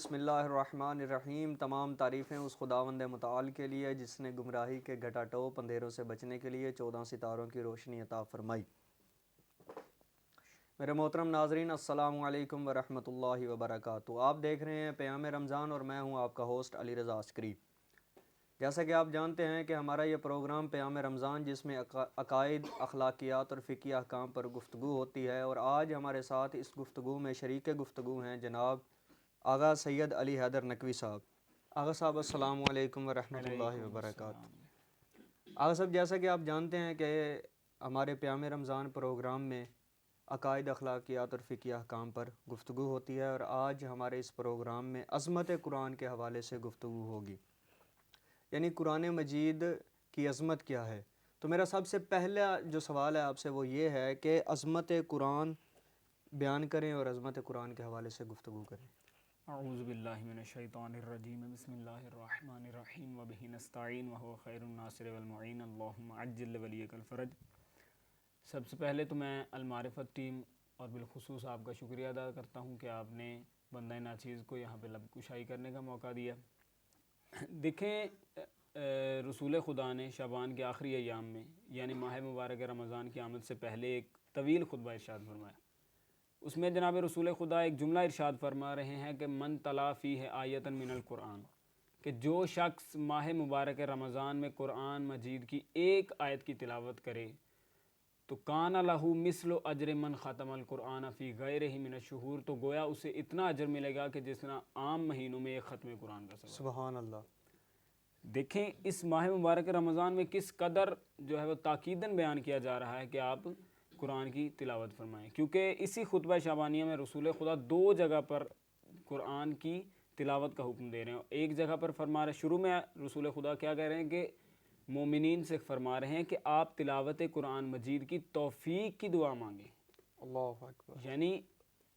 بسم اللہ الرحمن الرحیم۔ تمام تعریفیں اس خداوند متعال کے لیے جس نے گمراہی کے گھٹا ٹوپ اندھیروں سے بچنے کے لیے 14 ستاروں کی روشنی عطا فرمائی۔ میرے محترم ناظرین، السلام علیکم ورحمۃ اللہ وبرکاتہ۔ آپ دیکھ رہے ہیں پیام رمضان اور میں ہوں آپ کا ہوسٹ علی رضا عسکری۔ جیسا کہ آپ جانتے ہیں کہ ہمارا یہ پروگرام پیام رمضان جس میں عقائد، اخلاقیات اور فقہی احکام پر گفتگو ہوتی ہے، اور آج ہمارے ساتھ اس گفتگو میں شریک گفتگو ہیں جناب آغا سید علی حیدر نقوی صاحب۔ آغا صاحب السلام علیکم ورحمۃ اللہ علیکم وبرکاتہ۔ السلام۔ آغا صاحب، جیسا کہ آپ جانتے ہیں کہ ہمارے پیام رمضان پروگرام میں عقائد، اخلاقیات اور فقہی احکام پر گفتگو ہوتی ہے، اور آج ہمارے اس پروگرام میں عظمت قرآن کے حوالے سے گفتگو ہوگی، یعنی قرآن مجید کی عظمت کیا ہے۔ تو میرا سب سے پہلا جو سوال ہے آپ سے وہ یہ ہے کہ عظمت قرآن بیان کریں اور عظمت قرآن کے حوالے سے گفتگو کریں۔ اعوذ باللہ من الشیطان الرجیم، بسم اللہ الرحمن الرحیم، وبہ نستعین وہو خیر الناصر والمعین، اللہم عجل ولیک الفرج۔ سب سے پہلے تو میں المعرفت ٹیم اور بالخصوص آپ کا شکریہ ادا کرتا ہوں کہ آپ نے بندہ ناچیز کو یہاں پہ لب کشائی کرنے کا موقع دیا۔ دیکھیں، رسول خدا نے شعبان کے آخری ایام میں یعنی ماہ مبارک رمضان کی آمد سے پہلے ایک طویل خطبہ ارشاد فرمایا۔ اس میں جناب رسول خدا ایک جملہ ارشاد فرما رہے ہیں کہ من تلا فیہ آیۃ من القرآن، کہ جو شخص ماہ مبارک رمضان میں قرآن مجید کی ایک آیت کی تلاوت کرے تو کان لہ مثل اجر من ختم القرآن فی غیرہ من الشہور، تو گویا اسے اتنا اجر ملے گا کہ جتنا عام مہینوں میں ایک ختم قرآن کا ثواب۔ سبحان اللہ۔ دیکھیں اس ماہ مبارک رمضان میں کس قدر جو ہے وہ تاکیداً بیان کیا جا رہا ہے کہ آپ قرآن کی تلاوت فرمائیں، کیونکہ اسی خطبہ شعبانیہ میں رسول خدا دو جگہ پر قرآن کی تلاوت کا حکم دے رہے ہیں۔ ایک جگہ پر فرما رہے، شروع میں رسول خدا کیا کہہ رہے ہیں کہ مومنین سے فرما رہے ہیں کہ آپ تلاوت قرآن مجید کی توفیق کی دعا مانگیں۔ اللہ اکبر۔ یعنی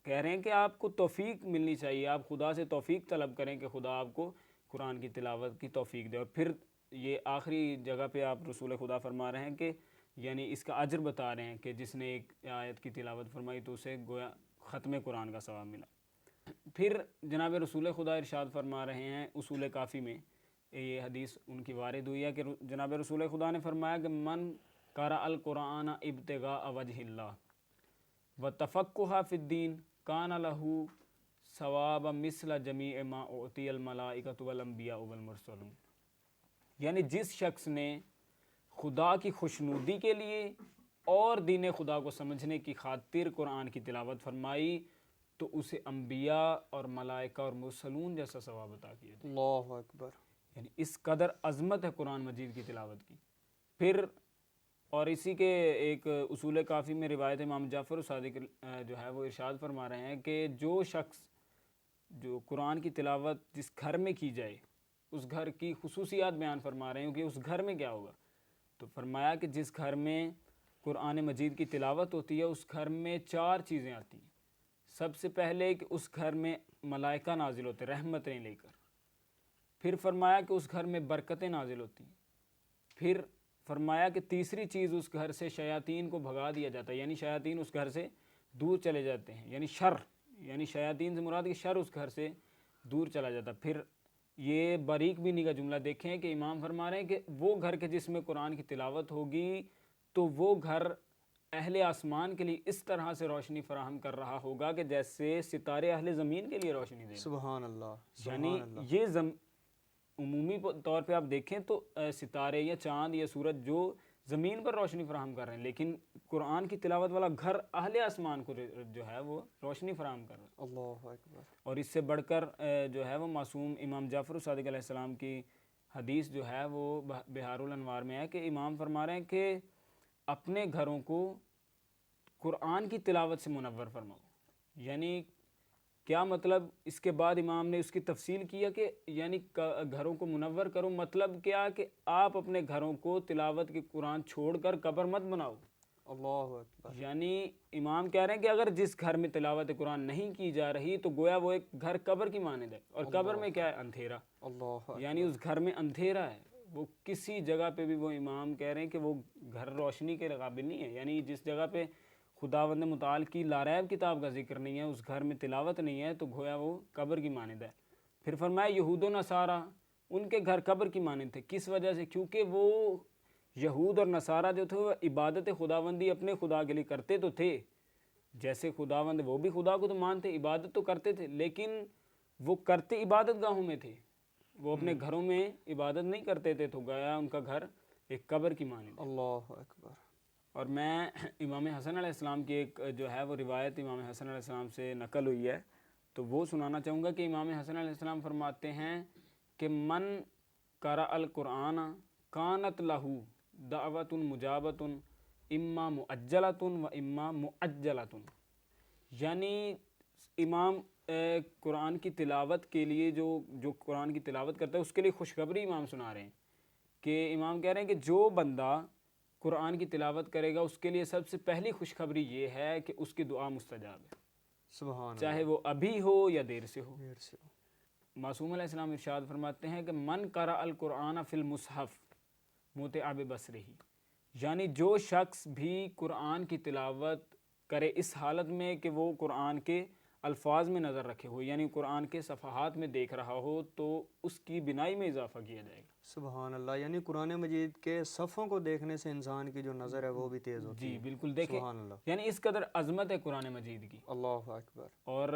کہہ رہے ہیں کہ آپ کو توفیق ملنی چاہیے، آپ خدا سے توفیق طلب کریں کہ خدا آپ کو قرآن کی تلاوت کی توفیق دے۔ اور پھر یہ آخری جگہ پہ آپ رسول خدا فرما رہے ہیں کہ یعنی اس کا اجر بتا رہے ہیں کہ جس نے ایک آیت کی تلاوت فرمائی تو اسے گویا ختم قرآن کا ثواب ملا۔ پھر جناب رسول خدا ارشاد فرما رہے ہیں اصول کافی میں، یہ حدیث ان کی وارد ہوئی ہے کہ جناب رسول خدا نے فرمایا کہ من قرأ القرآن ابتغاء وجہ اللہ وتفقہ فی الدین کان لہ ثواب مثل جمیع ما اعطی الملائکۃ والانبیاء والمرسلون، یعنی جس شخص نے خدا کی خوشنودی کے لیے اور دین خدا کو سمجھنے کی خاطر قرآن کی تلاوت فرمائی تو اسے انبیاء اور ملائکہ اور مرسلون جیسا ثواب عطا کیا جائے۔ اللہ اکبر۔ یعنی اس قدر عظمت ہے قرآن مجید کی تلاوت کی۔ پھر اور اسی کے ایک اصول کافی میں روایت امام جعفر صادق جو ہے وہ ارشاد فرما رہے ہیں کہ جو شخص جو قرآن کی تلاوت جس گھر میں کی جائے اس گھر کی خصوصیات بیان فرما رہے ہیں کہ اس گھر میں کیا ہوگا، تو فرمایا کہ جس گھر میں قرآن مجید کی تلاوت ہوتی ہے اس گھر میں چار چیزیں آتی ہیں۔ سب سے پہلے کہ اس گھر میں ملائکہ نازل ہوتے رحمتیں لے کر، پھر فرمایا کہ اس گھر میں برکتیں نازل ہوتی ہیں، پھر فرمایا کہ تیسری چیز اس گھر سے شیاطین کو بھگا دیا جاتا ہے، یعنی شیاطین اس گھر سے دور چلے جاتے ہیں، یعنی شر، یعنی شیاطین سے مراد کہ شر اس گھر سے دور چلا جاتا ہے۔ پھر یہ باریک بینی کا جملہ دیکھیں کہ امام فرما رہے ہیں کہ وہ گھر کے جس میں قرآن کی تلاوت ہوگی تو وہ گھر اہل آسمان کے لیے اس طرح سے روشنی فراہم کر رہا ہوگا کہ جیسے ستارے اہل زمین کے لیے روشنی دے گا۔ سبحان اللہ۔ یعنی سبحان اللہ۔ یہ عمومی طور پہ آپ دیکھیں تو ستارے یا چاند یا سورج جو زمین پر روشنی فراہم کر رہے ہیں، لیکن قرآن کی تلاوت والا گھر اہل آسمان کو جو ہے وہ روشنی فراہم کر رہا ہے۔ اللہ اکبر۔ اور اس سے بڑھ کر جو ہے وہ معصوم امام جعفر صادق علیہ السلام کی حدیث جو ہے وہ بہار الانوار میں ہے کہ امام فرما رہے ہیں کہ اپنے گھروں کو قرآن کی تلاوت سے منور فرماؤ۔ یعنی کیا مطلب؟ اس کے بعد امام نے اس کی تفصیل کیا کہ یعنی گھروں کو منور کرو، مطلب کیا کہ آپ اپنے گھروں کو تلاوت کے قرآن چھوڑ کر قبر مت بناؤ۔ اللہ اکبر۔ یعنی امام کہہ رہے ہیں کہ اگر جس گھر میں تلاوت قرآن نہیں کی جا رہی تو گویا وہ ایک گھر قبر کی مانند ہے، اور قبر میں کیا ہے؟ اندھیرا۔ اللہ یعنی اس گھر میں اندھیرا ہے، وہ کسی جگہ پہ بھی وہ امام کہہ رہے ہیں کہ وہ گھر روشنی کے قابل نہیں ہے۔ یعنی جس جگہ پہ خداوند متعال کی لاریب کتاب کا ذکر نہیں ہے، اس گھر میں تلاوت نہیں ہے تو گویا وہ قبر کی مانند ہے۔ پھر فرمایا یہود و نصارہ، ان کے گھر قبر کی مانند تھے. کس وجہ سے؟ کیونکہ وہ یہود اور نصارہ جو تھے وہ عبادت خداوندی اپنے خدا کے لیے کرتے تو تھے، جیسے خداوند وہ بھی خدا کو تو مانتے، عبادت تو کرتے تھے، لیکن وہ کرتے عبادت گاہوں میں تھے، وہ اپنے گھروں میں عبادت نہیں کرتے تھے، تو گیا ان کا گھر ایک قبر کی مانند. اللہ اکبر. اور میں امام حسن علیہ السلام کی ایک جو ہے وہ روایت امام حسن علیہ السلام سے نقل ہوئی ہے، تو وہ سنانا چاہوں گا کہ امام حسن علیہ السلام فرماتے ہیں کہ من قرأ القرآن کانت لہو دعوت مجابت اما مؤجلۃ و اما مؤجلۃ. یعنی امام قرآن کی تلاوت کے لیے جو قرآن کی تلاوت کرتا ہے اس کے لیے خوشخبری امام سنا رہے ہیں، کہ امام کہہ رہے ہیں کہ جو بندہ قرآن کی تلاوت کرے گا اس کے لیے سب سے پہلی خوشخبری یہ ہے کہ اس کی دعا مستجاب ہے، سبحان چاہے وہ ابھی ہو یا دیر سے ہو. دیر سے. معصوم علیہ السلام ارشاد فرماتے ہیں کہ من قرأ القرآن فی المصحف متع ببصرہ، یعنی جو شخص بھی قرآن کی تلاوت کرے اس حالت میں کہ وہ قرآن کے الفاظ میں نظر رکھے ہو، یعنی قرآن کے صفحات میں دیکھ رہا ہو، تو اس کی بینائی میں اضافہ کیا جائے گا. سبحان اللہ. یعنی قرآن مجید کے صفوں کو دیکھنے سے انسان کی جو نظر ہے وہ بھی تیز ہوتی جی ہے. بالکل. دیکھیں سبحان اللہ. یعنی اس قدر عظمت ہے قرآن مجید کی، اللہ اکبر. اور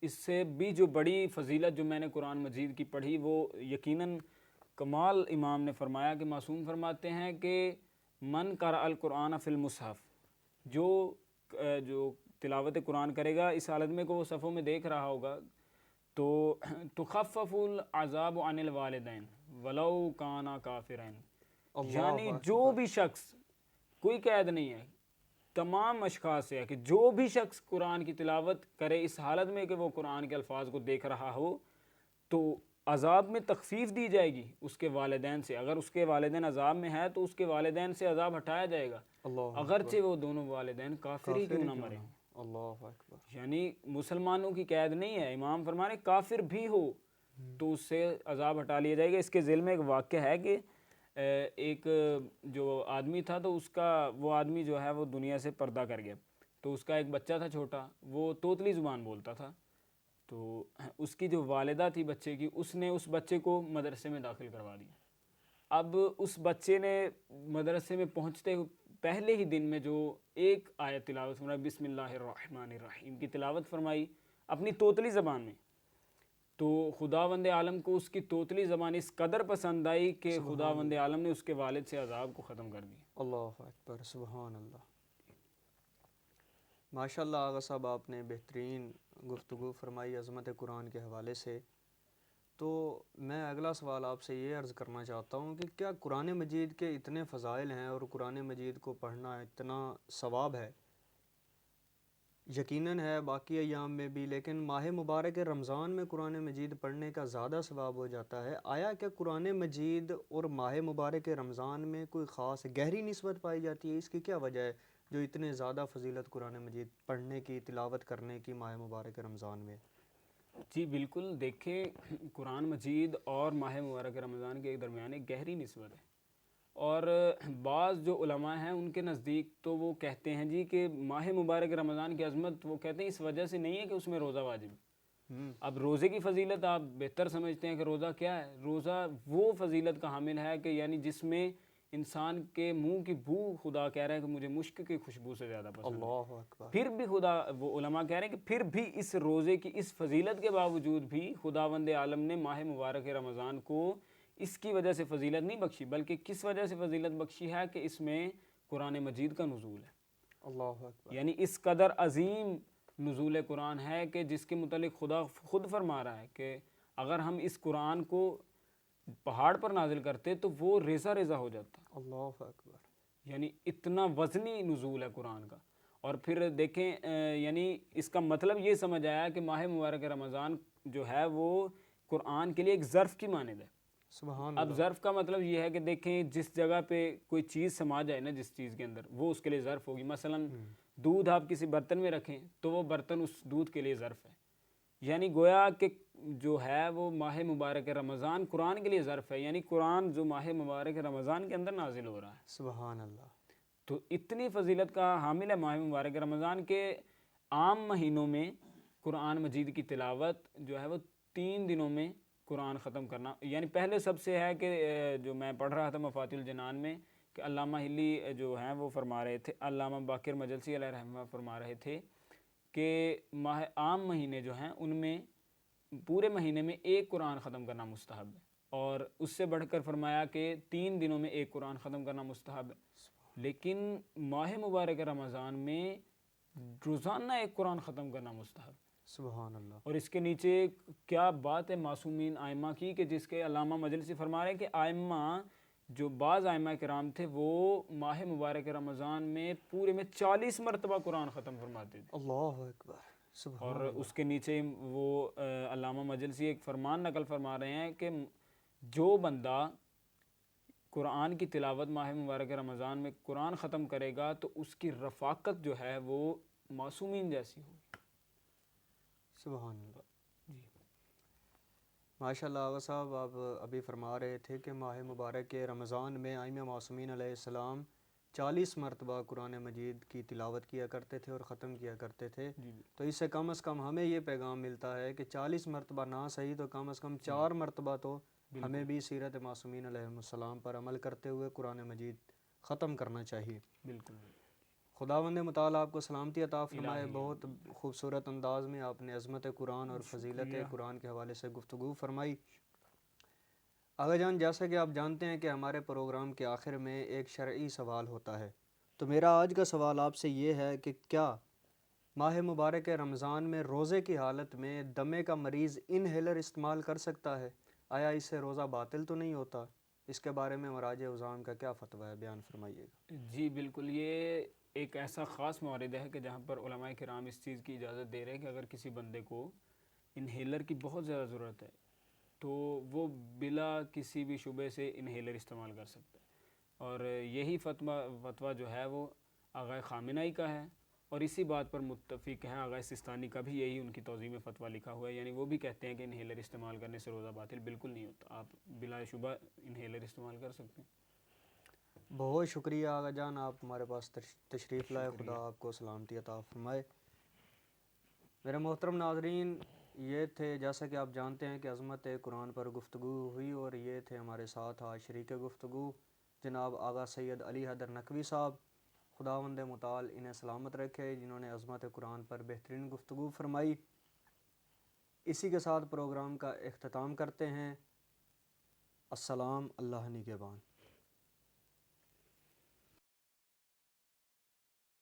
اس سے بھی جو بڑی فضیلت جو میں نے قرآن مجید کی پڑھی وہ یقیناً کمال امام نے فرمایا کہ معصوم فرماتے ہیں کہ من قرأ القرآن فی المصحف، جو تلاوت قرآن کرے گا اس حالت میں کہ وہ صفوں میں دیکھ رہا ہوگا، تو تخفف العذاب عن الوالدین ولو کانا کافرین. یعنی جو بھی شخص، کوئی قید نہیں ہے، تمام اشخاص سے ہے کہ جو بھی شخص قرآن کی تلاوت کرے اس حالت میں کہ وہ قرآن کے الفاظ کو دیکھ رہا ہو، تو عذاب میں تخفیف دی جائے گی اس کے والدین سے. اگر اس کے والدین عذاب میں ہے تو اس کے والدین سے عذاب ہٹایا جائے گا، اللہ اگرچہ وہ دونوں والدین کافر ہی کیوں نہ مرے ہوں. اللہ اکبر. یعنی مسلمانوں کی قید نہیں ہے، امام فرمانے کافر بھی ہو تو اس سے عذاب ہٹا لیا جائے گا. اس کے ذیل میں ایک واقعہ ہے کہ ایک جو آدمی تھا تو وہ آدمی جو ہے وہ دنیا سے پردہ کر گیا، تو اس کا ایک بچہ تھا چھوٹا، وہ توتلی زبان بولتا تھا. تو اس کی جو والدہ تھی بچے کی، اس نے اس بچے کو مدرسے میں داخل کروا دیا. اب اس بچے نے مدرسے میں پہنچتے پہلے ہی دن میں جو ایک آیت تلاوت فرمائی، بسم اللہ الرحمن الرحیم کی تلاوت فرمائی اپنی توتلی زبان میں، تو خداوند عالم کو اس کی توتلی زبان اس قدر پسند آئی کہ خداوند عالم نے اس کے والد سے عذاب کو ختم کر دیا. اللہ اکبر. سبحان اللہ. ماشاء اللہ آغا صاحب، آپ نے بہترین گفتگو فرمائی عظمت قرآن کے حوالے سے. تو میں اگلا سوال آپ سے یہ عرض کرنا چاہتا ہوں کہ کیا قرآن مجید کے اتنے فضائل ہیں اور قرآن مجید کو پڑھنا اتنا ثواب ہے؟ یقیناً ہے باقی ایام میں بھی، لیکن ماہ مبارک رمضان میں قرآن مجید پڑھنے کا زیادہ ثواب ہو جاتا ہے. آیا کہ قرآن مجید اور ماہ مبارک رمضان میں کوئی خاص گہری نسبت پائی جاتی ہے؟ اس کی کیا وجہ ہے جو اتنے زیادہ فضیلت قرآن مجید پڑھنے کی، تلاوت کرنے کی ماہ مبارک رمضان میں؟ جی بالکل. دیکھیں قرآن مجید اور ماہ مبارک رمضان کے درمیان ایک گہری نسبت ہے، اور بعض جو علماء ہیں ان کے نزدیک تو وہ کہتے ہیں جی کہ ماہ مبارک رمضان کی عظمت وہ کہتے ہیں اس وجہ سے نہیں ہے کہ اس میں روزہ واجب ہے. اب روزے کی فضیلت آپ بہتر سمجھتے ہیں کہ روزہ کیا ہے. روزہ وہ فضیلت کا حامل ہے کہ یعنی جس میں انسان کے منہ کی بو خدا کہہ رہا ہے کہ مجھے مشک کی خوشبو سے زیادہ پسند ہے. اللہ اکبر. پھر بھی وہ علماء کہہ رہے ہیں کہ پھر بھی اس روزے کی اس فضیلت کے باوجود بھی خداوند عالم نے ماہ مبارک رمضان کو اس کی وجہ سے فضیلت نہیں بخشی، بلکہ کس وجہ سے فضیلت بخشی ہے کہ اس میں قرآن مجید کا نزول ہے. اللہ اکبر. یعنی اس قدر عظیم نزول قرآن ہے کہ جس کے متعلق خدا خود فرما رہا ہے کہ اگر ہم اس قرآن کو پہاڑ پر نازل کرتے تو وہ ریزہ ریزہ ہو جاتا. اللہ اکبر. یعنی اتنا وزنی نزول ہے قرآن کا. اور پھر دیکھیں یعنی اس کا مطلب یہ سمجھ آیا کہ ماہ مبارک رمضان جو ہے وہ قرآن کے لیے ایک ظرف کی مانند ہے. سبحان اب ظرف کا مطلب یہ ہے کہ دیکھیں جس جگہ پہ کوئی چیز سما جائے نا، جس چیز کے اندر، وہ اس کے لیے ظرف ہوگی. مثلا دودھ آپ کسی برتن میں رکھیں تو وہ برتن اس دودھ کے لیے ظرف ہے. یعنی گویا کہ جو ہے وہ ماہ مبارک رمضان قرآن کے لیے ظرف ہے، یعنی قرآن جو ماہ مبارک رمضان کے اندر نازل ہو رہا ہے. سبحان اللہ. تو اتنی فضیلت کا حامل ہے ماہ مبارک رمضان کے عام مہینوں میں قرآن مجید کی تلاوت جو ہے وہ 3 دنوں میں قرآن ختم کرنا، یعنی پہلے سب سے ہے کہ جو میں پڑھ رہا تھا مفاتیح الجنان میں کہ علامہ ہلی جو ہیں وہ فرما رہے تھے، علامہ باقر مجلسی علیہ رحمہ فرما رہے تھے کہ ماہ عام مہینے جو ہیں ان میں پورے مہینے میں ایک قرآن ختم کرنا مستحب ہے، اور اس سے بڑھ کر فرمایا کہ 3 دنوں میں ایک قرآن ختم کرنا مستحب ہے، لیکن ماہ مبارک رمضان میں روزانہ ایک قرآن ختم کرنا مستحب ہے۔ سبحان اللہ۔ اور اس کے نیچے کیا بات ہے معصومین ائمہ کی کہ جس کے علامہ مجلسی فرما رہے ہیں کہ ائمہ جو بعض ائمہ کرام تھے وہ ماہ مبارک رمضان میں پورے میں 40 مرتبہ قرآن ختم فرماتے تھے۔ اللہ اکبر، سبحان اور اللہ۔ اس کے نیچے وہ علامہ مجلسی ایک فرمان نقل فرما رہے ہیں کہ جو بندہ قرآن کی تلاوت ماہ مبارک رمضان میں قرآن ختم کرے گا تو اس کی رفاقت جو ہے وہ معصومین جیسی ہوگی۔ سبحان اللہ۔ جی ماشاء اللہ آغا صاحب، آپ ابھی فرما رہے تھے کہ ماہ مبارک رمضان میں ائمہ معصومین علیہ السلام 40 مرتبہ قرآن مجید کی تلاوت کیا کرتے تھے اور ختم کیا کرتے تھے، جی تو اس سے کم از کم ہمیں یہ پیغام ملتا ہے کہ 40 مرتبہ نہ صحیح تو کم از کم 4 مرتبہ تو ہمیں بھی سیرت معصومین علیہ السلام پر عمل کرتے ہوئے قرآن مجید ختم کرنا چاہیے۔ بالکل۔ خداوند متعال آپ کو سلامتی عطا فرمائے۔ الہی بہت خوبصورت انداز میں آپ نے عظمت قرآن اور فضیلت قرآن کے حوالے سے گفتگو فرمائی۔ آغا جان، جیسا کہ آپ جانتے ہیں کہ ہمارے پروگرام کے آخر میں ایک شرعی سوال ہوتا ہے، تو میرا آج کا سوال آپ سے یہ ہے کہ کیا ماہ مبارک رمضان میں روزے کی حالت میں دمے کا مریض انہیلر استعمال کر سکتا ہے؟ آیا اس سے روزہ باطل تو نہیں ہوتا؟ اس کے بارے میں مراجع عظام کا کیا فتویٰ ہے، بیان فرمائیے گا۔ جی بالکل، یہ ایک ایسا خاص مورد ہے کہ جہاں پر علماء کرام اس چیز کی اجازت دے رہے ہیں کہ اگر کسی بندے کو انہیلر کی بہت زیادہ ضرورت ہے تو وہ بلا کسی بھی شبے سے انہیلر استعمال کر سکتا ہے، اور یہی فتویٰ جو ہے وہ آغا خامنہ ای کا ہے، اور اسی بات پر متفق ہیں آغا سستانی کا بھی، یہی ان کی توضیح میں فتویٰ لکھا ہوا ہے، یعنی وہ بھی کہتے ہیں کہ انہیلر استعمال کرنے سے روزہ باطل بالکل نہیں ہوتا، آپ بلا شبہ انہیلر استعمال کر سکتے ہیں۔ بہت شکریہ آغا جان، آپ ہمارے پاس تشریف لائے، خدا آپ کو سلامتی عطا فرمائے۔ میرے محترم ناظرین، یہ تھے، جیسا کہ آپ جانتے ہیں کہ عظمت قرآن پر گفتگو ہوئی، اور یہ تھے ہمارے ساتھ آج شریک گفتگو جناب آغا سید علی حیدر نقوی صاحب۔ خداوند متعال انہیں سلامت رکھے، جنہوں نے عظمت قرآن پر بہترین گفتگو فرمائی۔ اسی کے ساتھ پروگرام کا اختتام کرتے ہیں۔ السلام، اللہ نگہبان۔